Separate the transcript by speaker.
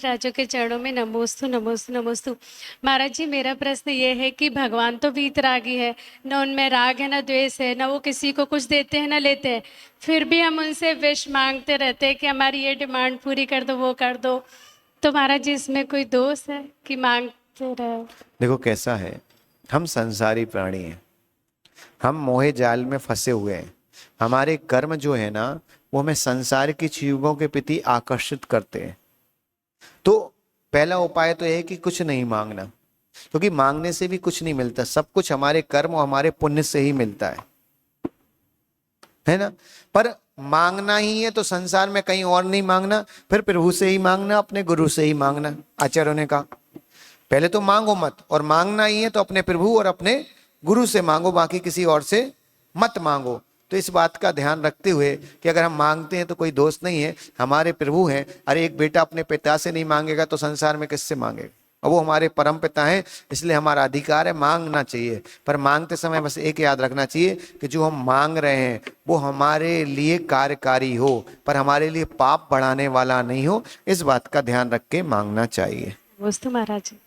Speaker 1: राजों के चरणों में नमोस्तु नमोस्तु नमोस्तु। महाराज जी, मेरा प्रश्न ये है कि भगवान तो वीतरागी है, न उनमें राग है न द्वेष है, न वो किसी को कुछ देते हैं न लेते हैं, फिर भी हम उनसे विश मांगते रहते हैं कि हमारी ये डिमांड पूरी कर दो, वो कर दो। तो महाराज जी, इसमें कोई दोष है कि मांगते रहो?
Speaker 2: देखो कैसा है, हम संसारी प्राणी हैं, हम मोहे जाल में फंसे हुए हैं। हमारे कर्म जो है ना, वो हमें संसार की चीजों के प्रति आकर्षित करते हैं। तो पहला उपाय तो यह है कि कुछ नहीं मांगना, क्योंकि मांगने से भी कुछ नहीं मिलता। सब कुछ हमारे कर्म और हमारे पुण्य से ही मिलता है ना। पर मांगना ही है तो संसार में कहीं और नहीं मांगना, फिर प्रभु से ही मांगना, अपने गुरु से ही मांगना। आचार्यों ने कहा पहले तो मांगो मत, और मांगना ही है तो अपने प्रभु और अपने गुरु से मांगो, बाकी किसी और से मत मांगो। तो इस बात का ध्यान रखते हुए कि अगर हम मांगते हैं तो कोई दोष नहीं है, हमारे प्रभु हैं। अरे एक बेटा अपने पिता से नहीं मांगेगा तो संसार में किससे मांगेगा? और वो हमारे परम पिता हैं, इसलिए हमारा अधिकार है, मांगना चाहिए। पर मांगते समय बस एक याद रखना चाहिए कि जो हम मांग रहे हैं वो हमारे लिए कार्यकारी हो, पर हमारे लिए पाप बढ़ाने वाला नहीं हो। इस बात का ध्यान रख के मांगना चाहिए।
Speaker 1: नमोस्तु महाराज जी।